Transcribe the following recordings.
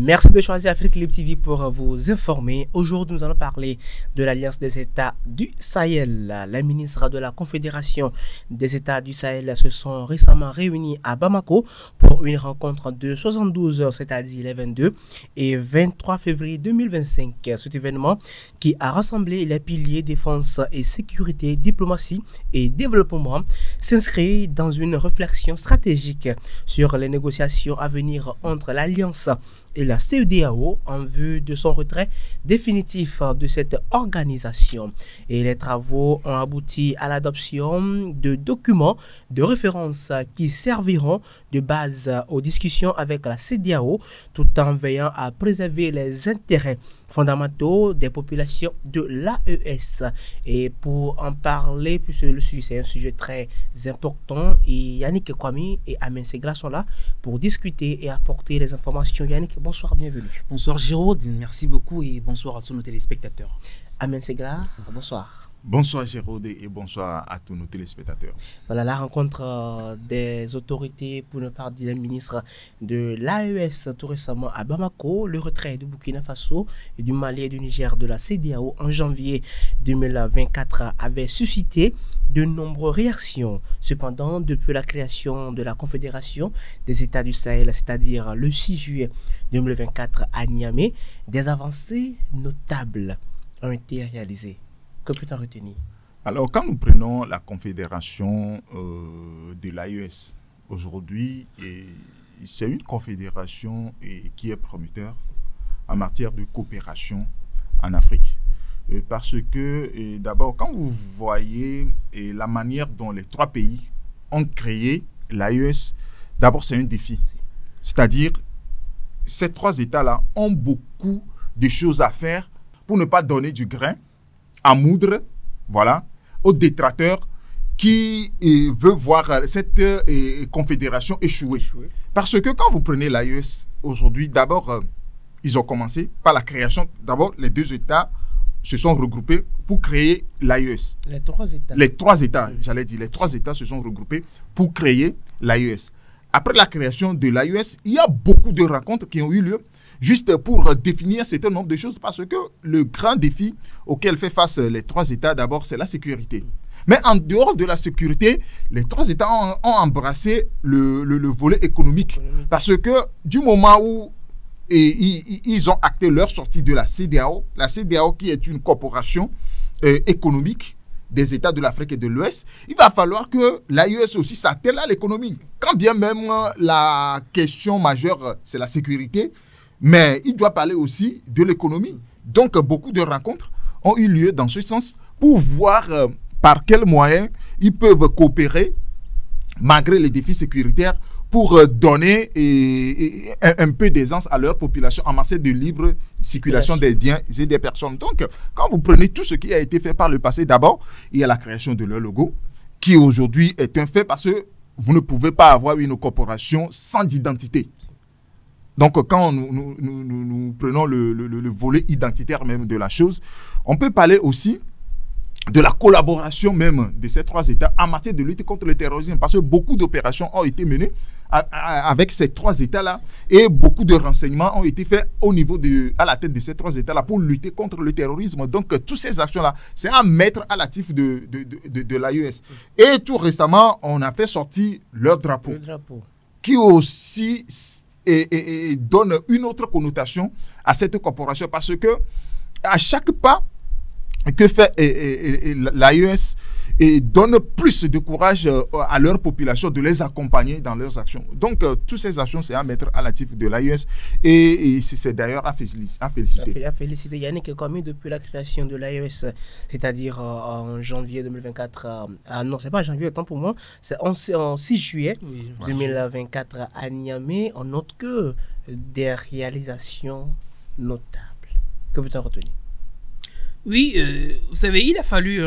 Merci de choisir Afrique Libre TV pour vous informer. Aujourd'hui, nous allons parler de l'Alliance des États du Sahel. Les ministres de la Confédération des États du Sahel se sont récemment réunis à Bamako pour une rencontre de 72 heures, c'est-à-dire les 22 et 23 février 2025. Cet événement qui a rassemblé les piliers défense et sécurité, diplomatie et développement s'inscrit dans une réflexion stratégique sur les négociations à venir entre l'Alliance et la CEDEAO en vue de son retrait définitif de cette organisation. Et les travaux ont abouti à l'adoption de documents de référence qui serviront de base aux discussions avec la CEDEAO tout en veillant à préserver les intérêts fondamentaux des populations de l'AES. Et pour en parler, puisque le sujet c'est un sujet très important, et Yannick Kwame et Amen Segla sont là pour discuter et apporter les informations. Yannick, bonsoir, bienvenue. Bonsoir Jérôme, merci beaucoup et bonsoir à tous nos téléspectateurs. Amen Segla, bonsoir. Bonsoir Jérôme et bonsoir à tous nos téléspectateurs. Voilà la rencontre des autorités, pour ne pas dire des ministres de l'AES tout récemment à Bamako, le retrait du Burkina Faso et du Mali et du Niger de la CEDEAO en janvier 2024 avait suscité de nombreuses réactions. Cependant, depuis la création de la Confédération des États du Sahel, c'est-à-dire le 6 juillet 2024 à Niamey, des avancées notables ont été réalisées. Que peut-on retenir? Alors, quand nous prenons la confédération de l'AES, aujourd'hui, c'est une confédération qui est prometteur en matière de coopération en Afrique. Parce que, d'abord, quand vous voyez la manière dont les trois pays ont créé l'AES, d'abord, c'est un défi. C'est-à-dire, ces trois États-là ont beaucoup de choses à faire pour ne pas donner du grain à moudre, voilà, aux détracteurs qui veulent voir cette confédération échouer. Parce que quand vous prenez l'AES aujourd'hui, d'abord, ils ont commencé par la création. D'abord, les deux États se sont regroupés pour créer l'AES. Les trois États. Les trois États, j'allais dire, les trois États se sont regroupés pour créer l'AES. Après la création de l'AES, il y a beaucoup de rencontres qui ont eu lieu juste pour définir un certain nombre de choses, parce que le grand défi auquel fait face les trois États, d'abord, c'est la sécurité. Mais en dehors de la sécurité, les trois États ont embrassé le volet économique. Parce que du moment où ils ont acté leur sortie de la CEDEAO qui est une corporation économique des États de l'Afrique et de l'Ouest, il va falloir que l'AES aussi s'attelle à l'économie. Quand bien même la question majeure, c'est la sécurité, mais il doit parler aussi de l'économie. Donc, beaucoup de rencontres ont eu lieu dans ce sens pour voir par quels moyens ils peuvent coopérer malgré les défis sécuritaires pour donner un peu d'aisance à leur population en matière de libre circulation des biens et des personnes. Donc, quand vous prenez tout ce qui a été fait par le passé, d'abord, il y a la création de leur logo, qui aujourd'hui est un fait parce que vous ne pouvez pas avoir une corporation sans identité. Donc, quand nous prenons le volet identitaire même de la chose, on peut parler aussi de la collaboration même de ces trois États en matière de lutte contre le terrorisme, parce que beaucoup d'opérations ont été menées avec ces trois États-là et beaucoup de renseignements ont été faits à la tête de ces trois États-là pour lutter contre le terrorisme. Donc, toutes ces actions-là, c'est à mettre à l'actif de l'AES. Et tout récemment, on a fait sortir leur drapeau. Qui aussi et donne une autre connotation à cette corporation, parce que à chaque pas que fait l'AES donne plus de courage à leur population de les accompagner dans leurs actions. Donc, toutes ces actions, c'est à mettre à l'actif de l'AES et c'est d'ailleurs à féliciter. À féliciter Yannick Kwame depuis la création de l'AES, c'est-à-dire en janvier 2024. Non, c'est pas janvier, autant pour moi, c'est en 6 juillet 2024 à Niamey. On note que des réalisations notables. Que peut-on retenir? Oui, vous savez, il a fallu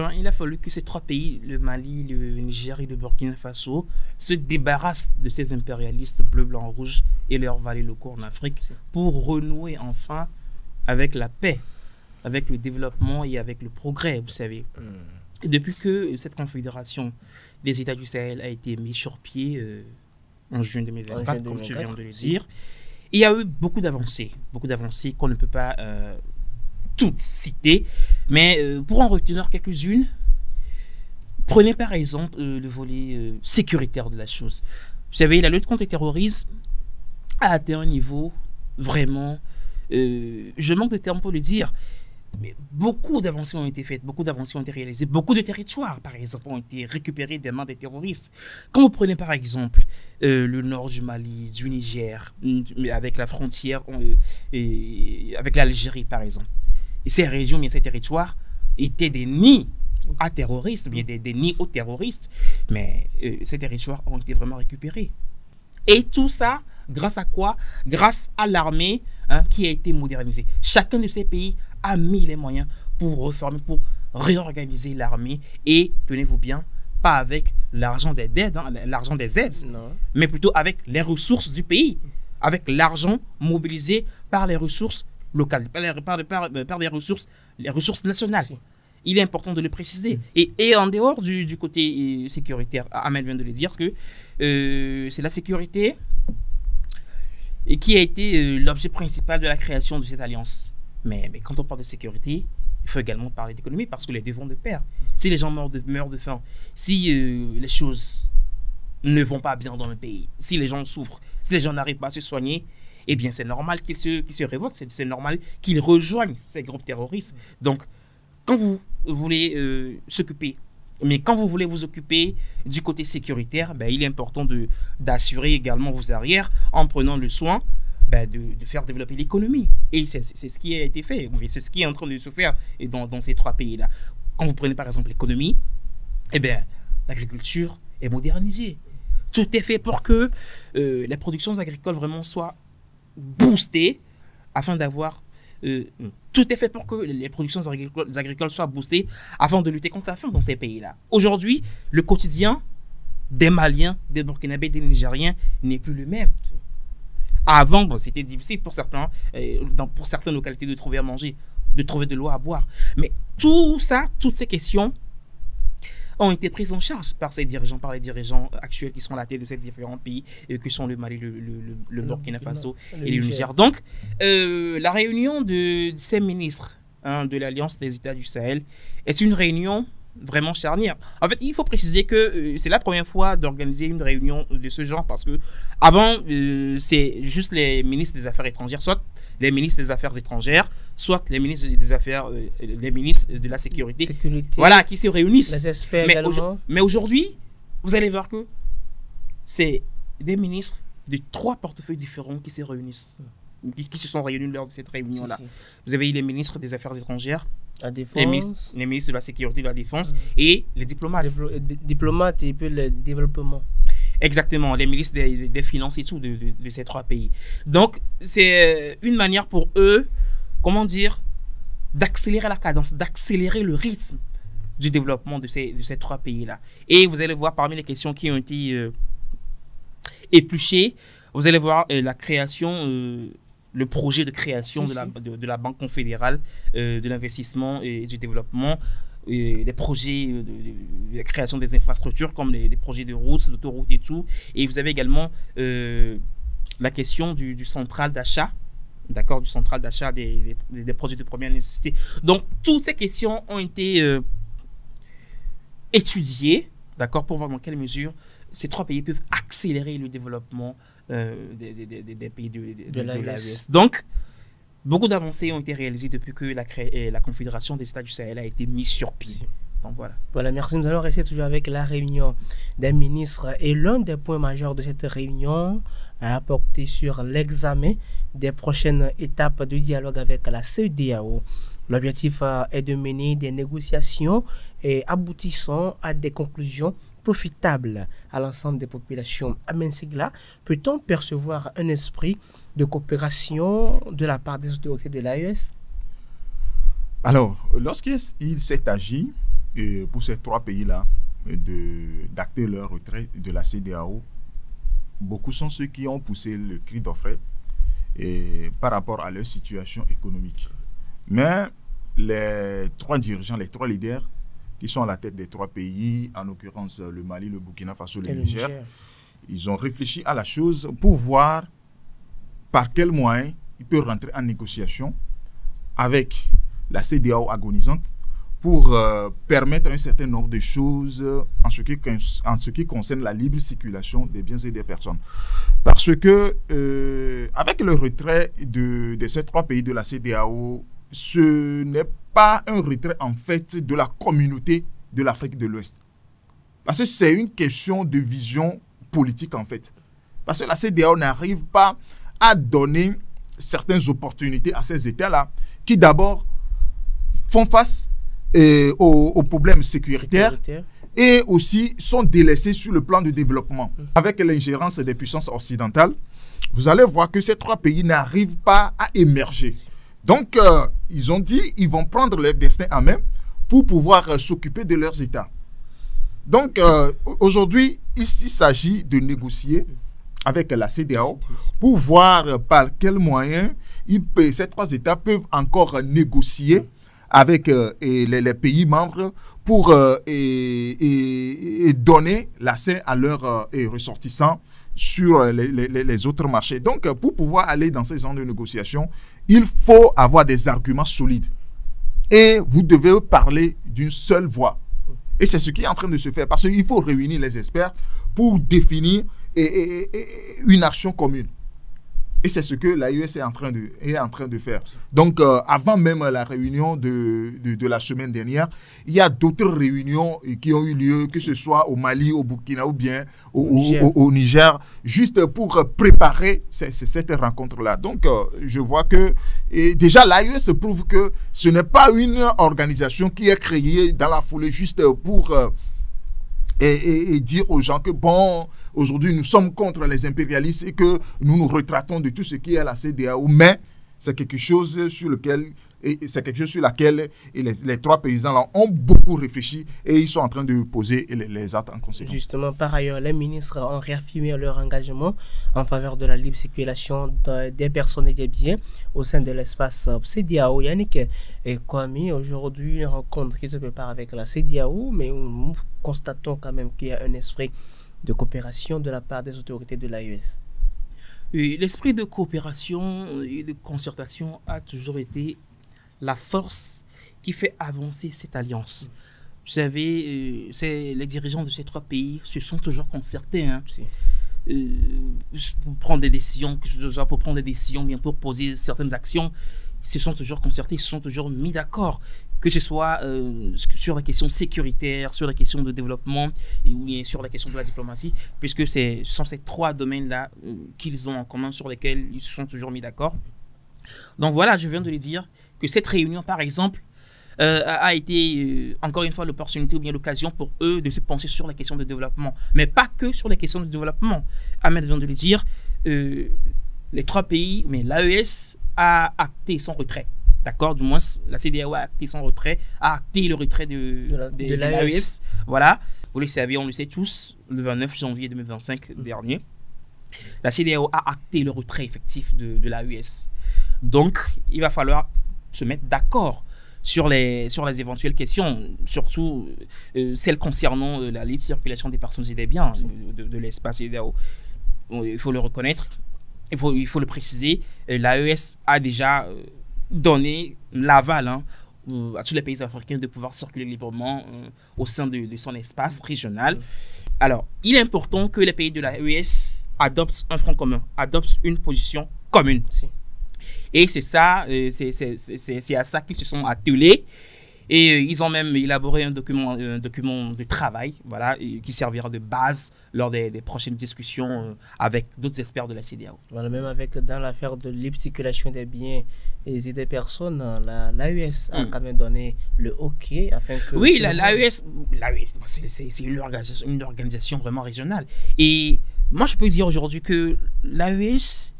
que ces trois pays, le Mali, le Niger et le Burkina Faso, se débarrassent de ces impérialistes bleu, blanc, rouge et leurs valets locaux en Afrique pour renouer enfin avec la paix, avec le développement et avec le progrès, vous savez. Et depuis que cette confédération des États du Sahel a été mise sur pied en juin 2024, comme tu viens de le dire, Il y a eu beaucoup d'avancées qu'on ne peut pas toutes citer, mais pour en retenir quelques-unes, prenez par exemple le volet sécuritaire de la chose. Vous savez, la lutte contre le terrorisme a atteint un niveau vraiment, je manque de termes pour le dire, mais beaucoup d'avancées ont été faites, beaucoup d'avancées ont été réalisées, beaucoup de territoires, par exemple, ont été récupérés des mains des terroristes. Quand vous prenez par exemple le nord du Mali, du Niger, avec la frontière, avec l'Algérie par exemple, et ces régions, bien ces territoires, étaient des nids à terroristes, bien des nids aux terroristes, mais ces territoires ont été vraiment récupérés. Et tout ça, grâce à quoi? Grâce à l'armée qui a été modernisée. Chacun de ces pays a mis les moyens pour reformer, pour réorganiser l'armée. Et, tenez-vous bien, pas avec l'argent des aides, mais plutôt avec les ressources du pays, avec l'argent mobilisé par les ressources locales, par les ressources nationales. Il est important de le préciser. Et en dehors du côté sécuritaire, Ahmed vient de le dire, que c'est la sécurité qui a été l'objet principal de la création de cette alliance. Mais quand on parle de sécurité, il faut également parler d'économie parce que les deux vont de pair. Si les gens meurent de faim, si les choses ne vont pas bien dans le pays, si les gens souffrent, si les gens n'arrivent pas à se soigner, eh bien c'est normal qu'ils se révoltent, c'est normal qu'ils rejoignent ces groupes terroristes. Donc, quand vous voulez s'occuper, mais quand vous voulez vous occuper du côté sécuritaire, ben, il est important d'assurer également vos arrières en prenant le soin de faire développer l'économie. Et c'est ce qui a été fait, c'est ce qui est en train de se faire dans ces trois pays-là. Quand vous prenez par exemple l'économie, eh bien, l'agriculture est modernisée. Tout est fait pour que les productions agricoles vraiment soient boostées afin d'avoir... tout est fait pour que les productions agricoles soient boostées afin de lutter contre la faim dans ces pays-là. Aujourd'hui, le quotidien des Maliens, des Burkinabés, des Nigériens n'est plus le même. Avant, c'était difficile pour certains, pour certaines localités de trouver à manger, de trouver de l'eau à boire. Mais tout ça, toutes ces questions ont été prises en charge par les dirigeants actuels qui sont à la tête de ces différents pays, que sont le Mali, le Burkina Faso et le Niger. Donc, la réunion de ces ministres de l'Alliance des États du Sahel est une réunion vraiment charnière. En fait, il faut préciser que c'est la première fois d'organiser une réunion de ce genre parce que avant, c'est juste les ministres des Affaires étrangères, soit les ministres des Affaires étrangères, soit les ministres des Affaires, les ministres de la sécurité, voilà, qui se réunissent. Les experts également. Mais aujourd'hui, vous allez voir que c'est des ministres de 3 portefeuilles différents qui se réunissent, qui se sont réunis lors de cette réunion-là. Vous avez les ministres des Affaires étrangères, les ministres de la sécurité et de la défense et les diplomates. Diplomates et puis le développement. Exactement, les ministres des finances et tout de ces 3 pays. Donc, c'est une manière pour eux, comment dire, d'accélérer la cadence, d'accélérer le rythme du développement de ces 3 pays-là. Et vous allez voir parmi les questions qui ont été épluchées, vous allez voir la création, le projet de création de la Banque confédérale de l'investissement et du développement, les projets de création des infrastructures comme les projets de routes, d'autoroutes et tout. Et vous avez également la question du central d'achat, d'accord, du central d'achat des produits de première nécessité. Donc, toutes ces questions ont été étudiées, d'accord, pour voir dans quelle mesure ces 3 pays peuvent accélérer le développement des pays de l'AES. Donc, beaucoup d'avancées ont été réalisées depuis que la Confédération des États du Sahel a été mise sur pied. Donc voilà. Voilà, merci. Nous allons rester toujours avec la réunion des ministres. Et l'un des points majeurs de cette réunion a porté sur l'examen des prochaines étapes de dialogue avec la CEDEAO. L'objectif est de mener des négociations et aboutissant à des conclusions profitables à l'ensemble des populations. À Mensigla, peut-on percevoir un esprit de coopération de la part des autorités de l'AES? Alors, lorsqu'il s'est agi pour ces 3 pays-là d'acter leur retrait de la CEDEAO, beaucoup sont ceux qui ont poussé le cri d'orfraie par rapport à leur situation économique. Mais les 3 dirigeants, les 3 leaders qui sont à la tête des 3 pays, en l'occurrence le Mali, le Burkina Faso, le Niger, ils ont réfléchi à la chose pour voir par quels moyens il peut rentrer en négociation avec la CEDEAO agonisante pour permettre un certain nombre de choses en ce qui concerne la libre circulation des biens et des personnes. Parce que avec le retrait de ces 3 pays de la CEDEAO, ce n'est pas un retrait en fait de la communauté de l'Afrique de l'Ouest. Parce que c'est une question de vision politique en fait. Parce que la CEDEAO n'arrive pas à donner certaines opportunités à ces États-là qui d'abord font face aux problèmes sécuritaires et aussi sont délaissés sur le plan du développement. Avec l'ingérence des puissances occidentales, vous allez voir que ces 3 pays n'arrivent pas à émerger. Donc, ils ont dit qu'ils vont prendre leur destin en main pour pouvoir s'occuper de leurs États. Donc, aujourd'hui, il s'agit de négocier avec la CEDEAO pour voir par quels moyens ces 3 États peuvent encore négocier avec les pays membres pour donner l'accès à leurs ressortissants sur les autres marchés. Donc, pour pouvoir aller dans ces zones de négociation, il faut avoir des arguments solides. Et vous devez parler d'une seule voix. Et c'est ce qui est en train de se faire. Parce qu'il faut réunir les experts pour définir une action commune. Et c'est ce que l'AES est en train de faire. Donc, avant même la réunion de la semaine dernière, il y a d'autres réunions qui ont eu lieu, que ce soit au Mali, au Burkina ou bien au Niger, juste pour préparer cette rencontre-là. Donc, je vois que déjà l'AES prouve que ce n'est pas une organisation qui est créée dans la foulée juste pour... Et dire aux gens que, bon, aujourd'hui, nous sommes contre les impérialistes et que nous nous retratons de tout ce qui est la CEDEAO, mais c'est quelque chose sur laquelle les 3 paysans ont beaucoup réfléchi et ils sont en train de poser les actes en conséquence. Justement, par ailleurs, les ministres ont réaffirmé leur engagement en faveur de la libre circulation des personnes et des biens au sein de l'espace CEDEAO. Yannick et Kwame, aujourd'hui, une rencontre qui se prépare avec la CEDEAO, mais nous constatons quand même qu'il y a un esprit de coopération de la part des autorités de l'AES. L'esprit de coopération et de concertation a toujours été la force qui fait avancer cette alliance. Vous savez, les dirigeants de ces 3 pays se sont toujours concertés pour prendre des décisions, bien pour poser certaines actions. Ils se sont toujours concertés, ils se sont toujours mis d'accord, que ce soit sur la question sécuritaire, sur la question de développement ou bien sur la question de la diplomatie, puisque ce sont ces 3 domaines-là qu'ils ont en commun, sur lesquels ils se sont toujours mis d'accord. Donc voilà, je viens de le dire, que cette réunion, par exemple, a été, encore une fois, l'opportunité ou bien l'occasion pour eux de se pencher sur la question de développement. Mais pas que sur les questions de développement. Ahmed vient de le dire, les 3 pays, mais l'AES a acté son retrait. D'accord? Du moins, la CEDEAO a acté son retrait, a acté le retrait de l'AES. Voilà. Vous le savez, on le sait tous, le 29 janvier 2025 dernier, la CEDEAO a acté le retrait effectif de l'AES. Donc, il va falloir se mettre d'accord sur les éventuelles questions, surtout celles concernant la libre circulation des personnes et des biens de l'espace CEDEAO. Il faut le reconnaître, il faut le préciser, l'AES a déjà donné l'aval à tous les pays africains de pouvoir circuler librement au sein de son espace régional. Alors, il est important que les pays de l'AES adoptent un front commun, adoptent une position commune. Et c'est ça, c'est à ça qu'ils se sont attelés. Et ils ont même élaboré un document de travail, voilà, qui servira de base lors des prochaines discussions avec d'autres experts de la CEDEAO. Voilà, même dans l'affaire de libre circulation des biens et des personnes, l'AES a quand même donné le OK afin que... Oui, l'AES, c'est une organisation vraiment régionale. Et moi, je peux dire aujourd'hui que l'AES,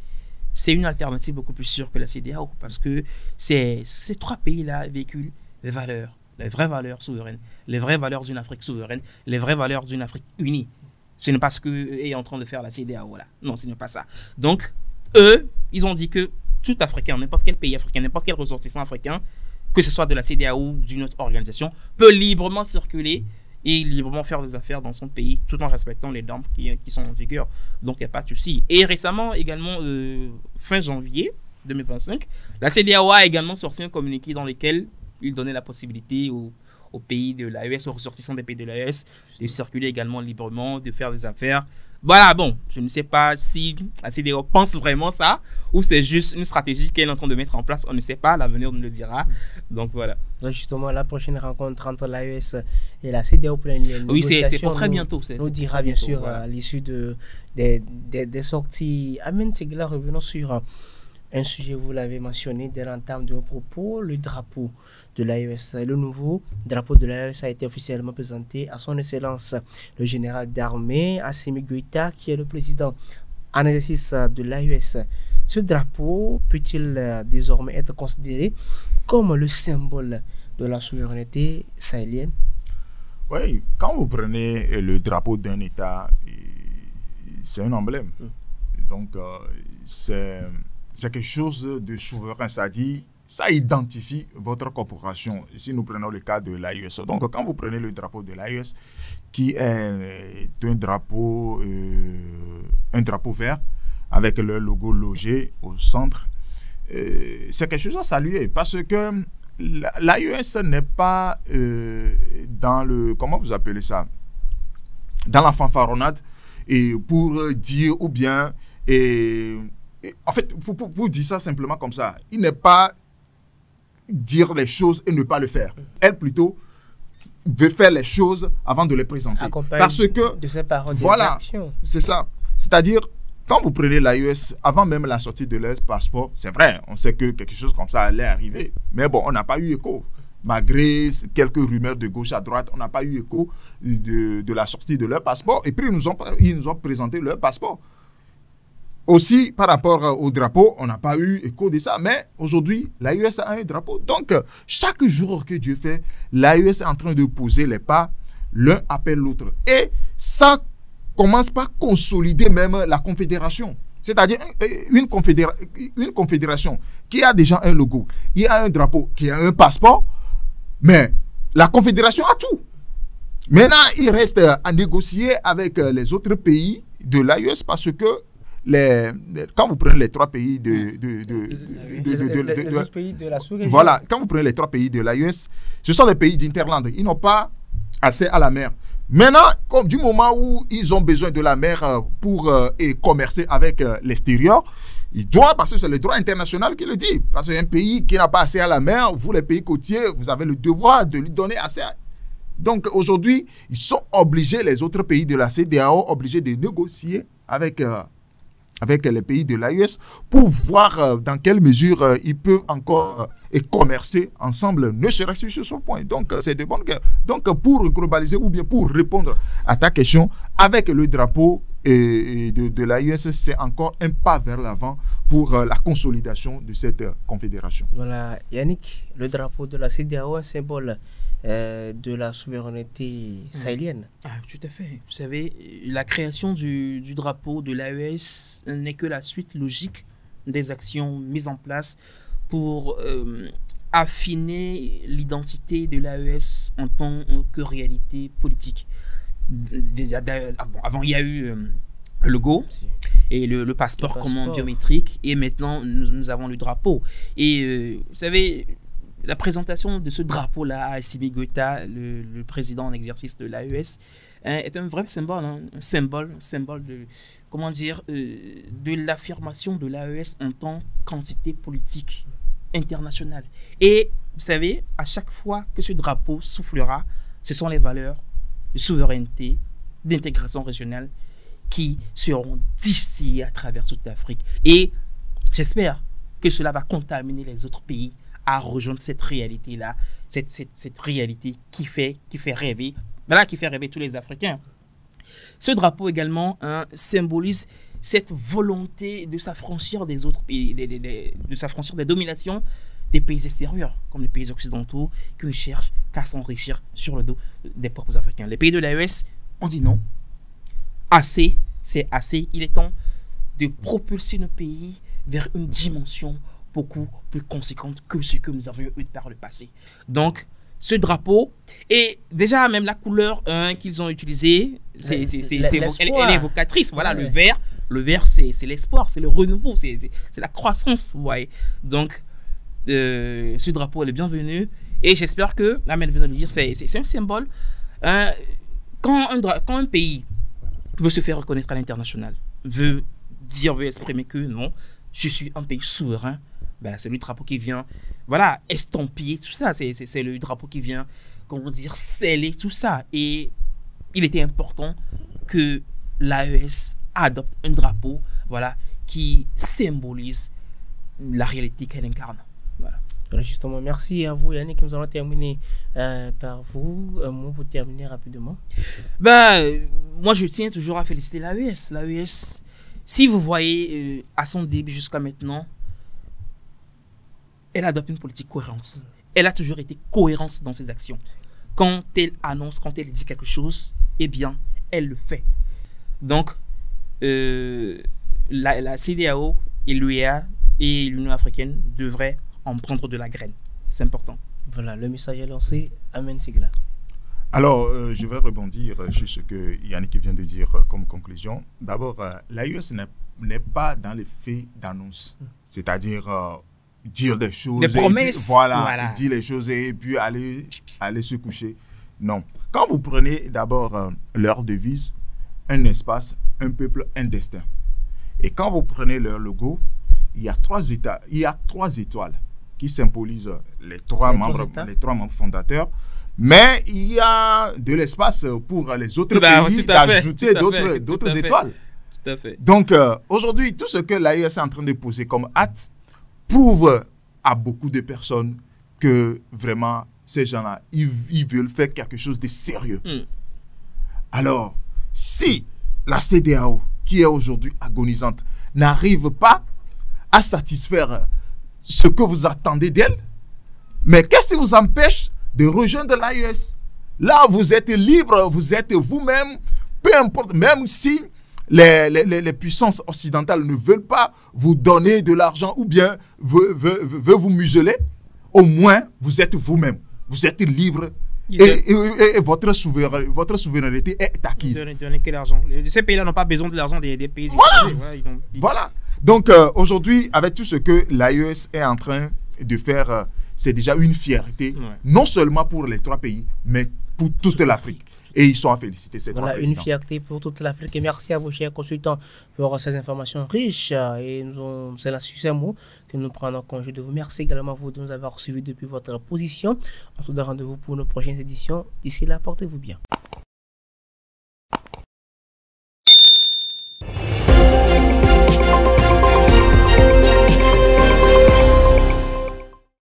c'est une alternative beaucoup plus sûre que la CEDEAO, parce que ces 3 pays-là véhiculent les vraies valeurs souveraines, les vraies valeurs d'une Afrique souveraine, les vraies valeurs d'une Afrique unie. Ce n'est pas ce qu'est en train de faire la CEDEAO. Voilà. Non, ce n'est pas ça. Donc, eux, ils ont dit que tout Africain, n'importe quel pays africain, n'importe quel ressortissant africain, que ce soit de la CEDEAO ou d'une autre organisation, peut librement circuler et librement faire des affaires dans son pays tout en respectant les normes qui sont en vigueur. Donc il n'y a pas de souci. Et récemment, également, fin janvier 2025, la CEDEAO a également sorti un communiqué dans lequel il donnait la possibilité aux pays de l'AES, aux ressortissants des pays de l'AES, de circuler également librement, de faire des affaires. Voilà, bon, je ne sais pas si la CEDEAO pense vraiment ça ou c'est juste une stratégie qu'elle est en train de mettre en place. On ne sait pas, l'avenir nous le dira. Donc voilà. Donc justement, la prochaine rencontre entre l'AES et la CEDEAO pour les négociations, oui, c'est pour très bientôt. Nous dira bien sûr à l'issue des sorties. Amen Segla, revenons sur un sujet, vous l'avez mentionné dès l'entame de vos propos, le drapeau de l'AES. Le nouveau drapeau de l'AES a été officiellement présenté à son Excellence le général d'armée Assimi Goïta, qui est le président en exercice de l'AES. Ce drapeau peut-il désormais être considéré comme le symbole de la souveraineté sahélienne? Oui, quand vous prenez le drapeau d'un État, c'est un emblème. Donc, c'est quelque chose de souverain, c'est-à-dire ça identifie votre corporation. Si nous prenons le cas de l'AES, donc quand vous prenez le drapeau de l'AES, qui est un drapeau vert avec le logo logé au centre, c'est quelque chose à saluer parce que l'AES n'est pas dans le, comment vous appelez ça, dans la fanfaronnade et pour dire ou bien en fait, pour dire ça simplement comme ça, il n'est pas dire les choses et ne pas le faire. Elle plutôt veut faire les choses avant de les présenter. Parce que, de ses paroles, voilà, c'est ça. C'est-à-dire, quand vous prenez l'AES, avant même la sortie de leur passeport, c'est vrai, on sait que quelque chose comme ça allait arriver. Mais bon, on n'a pas eu écho. Malgré quelques rumeurs de gauche à droite, on n'a pas eu écho de la sortie de leur passeport. Et puis, ils nous ont présenté leur passeport. Aussi, par rapport au drapeau, on n'a pas eu écho de ça. Mais aujourd'hui, l'AES a un drapeau. Donc, chaque jour que Dieu fait, l'AES est en train de poser les pas l'un après l'autre. Et ça commence par consolider même la confédération. C'est-à-dire une confédération qui a déjà un logo, il y a un drapeau, qui a un passeport, mais la confédération a tout. Maintenant, il reste à négocier avec les autres pays de l'AES parce que quand vous prenez les trois pays les pays de la sous-région. Voilà, quand vous prenez les trois pays de l'AES, ce sont les pays d'Interland. Ils n'ont pas accès à la mer. Maintenant, comme du moment où ils ont besoin de la mer pour commercer avec l'extérieur, ils doivent, parce que c'est le droit international qui le dit. Parce qu'un pays qui n'a pas accès à la mer, vous les pays côtiers, vous avez le devoir de lui donner accès. Donc aujourd'hui, ils sont obligés, les autres pays de la CEDEAO, obligés de négocier avec les pays de l'AES pour voir dans quelle mesure ils peuvent encore commercer ensemble, ne serait-ce que sur ce point. Donc, c'est de bonnes guerres. Donc, pour globaliser ou bien pour répondre à ta question, avec le drapeau de l'AES, c'est encore un pas vers l'avant pour la consolidation de cette confédération. Voilà, Yannick, le drapeau de la CEDEAO est un symbole de la souveraineté sahélienne. Ah, tout à fait. Vous savez, la création du drapeau de l'AES n'est que la suite logique des actions mises en place pour affiner l'identité de l'AES en tant que réalité politique. Avant, il y a eu le logo et le passeport comme biométrique, et maintenant nous avons le drapeau. Et vous savez, la présentation de ce drapeau-là à Assimi Goïta, le président en exercice de l'AES, est un vrai symbole, un symbole de, comment dire, de l'affirmation de l'AES en tant qu'entité politique internationale. Et vous savez, à chaque fois que ce drapeau soufflera, ce sont les valeurs de souveraineté, d'intégration régionale qui seront distillées à travers toute l'Afrique. Et j'espère que cela va contaminer les autres pays à rejoindre cette réalité-là, cette réalité qui fait rêver, voilà, qui fait rêver tous les Africains. Ce drapeau également symbolise cette volonté de s'affranchir des autres pays, de s'affranchir des dominations des pays extérieurs, comme les pays occidentaux, qui ne cherchent qu'à s'enrichir sur le dos des peuples africains. Les pays de l'AES ont dit non. Assez, c'est assez. Il est temps de propulser nos pays vers une dimension beaucoup plus conséquente que ce que nous avions eu par le passé. Donc, ce drapeau, et déjà même la couleur qu'ils ont utilisée, elle est évocatrice. Voilà, ouais. Le vert, c'est l'espoir, c'est le renouveau, c'est la croissance, vous voyez. Donc, ce drapeau, elle est bienvenue. Et j'espère que, Ahmed vient de le dire, c'est un symbole. Quand un pays veut se faire reconnaître à l'international, veut exprimer que non, je suis un pays souverain, ben, c'est le drapeau qui vient, voilà, estampiller tout ça. C'est le drapeau qui vient, comment dire, sceller tout ça. Et il était important que l'AES adopte un drapeau, voilà, qui symbolise la réalité qu'elle incarne. Voilà. Alors justement, merci à vous, Yannick. Nous allons terminer par vous. Un mot pour terminer rapidement. Ben, moi, je tiens toujours à féliciter l'AES. L'AES, si vous voyez à son début jusqu'à maintenant, elle adopte une politique cohérente. Elle a toujours été cohérente dans ses actions. Quand elle annonce, quand elle dit quelque chose, eh bien, elle le fait. Donc, la CEDEAO et l'UEA et l'Union africaine devraient en prendre de la graine. C'est important. Voilà, le message est lancé. Amen Sigla. Alors, je vais rebondir sur ce que Yannick vient de dire comme conclusion. D'abord, l'AES n'est pas dans les faits d'annonce. C'est-à-dire dire des choses. Des promesses. Puis, voilà, dire les choses et puis aller se coucher. Non. Quand vous prenez d'abord leur devise, un espace, un peuple, un destin. Et quand vous prenez leur logo, il y a trois étoiles qui symbolisent les trois membres fondateurs. Mais il y a de l'espace pour les autres pays d'ajouter d'autres étoiles. Tout à fait. Donc aujourd'hui, tout ce que l'AES est en train de poser comme acte prouve à beaucoup de personnes que vraiment ces gens-là, ils veulent faire quelque chose de sérieux. Alors, si la CEDEAO, qui est aujourd'hui agonisante, n'arrive pas à satisfaire ce que vous attendez d'elle, mais qu'est-ce qui vous empêche de rejoindre l'AES? Là, vous êtes libre, vous êtes vous-même, peu importe, même si les puissances occidentales ne veulent pas vous donner de l'argent ou bien veulent vous museler, au moins, vous êtes vous-même. Vous êtes libre et votre souveraineté est acquise. Donnez que l'argent. Ces pays-là n'ont pas besoin de l'argent des pays. Voilà. Donc, aujourd'hui, avec tout ce que l'AES est en train de faire, c'est déjà une fierté, non seulement pour les trois pays, mais pour toute l'Afrique. Et ils sont à féliciter ces trois présidents. Une fierté pour toute l'Afrique. Et merci à vous, chers consultants, pour ces informations riches. Et c'est là-dessus ces mots que nous prenons congé de vous. Merci également à vous de nous avoir suivis depuis votre position. On se donne rendez-vous pour nos prochaines éditions. D'ici là, portez-vous bien.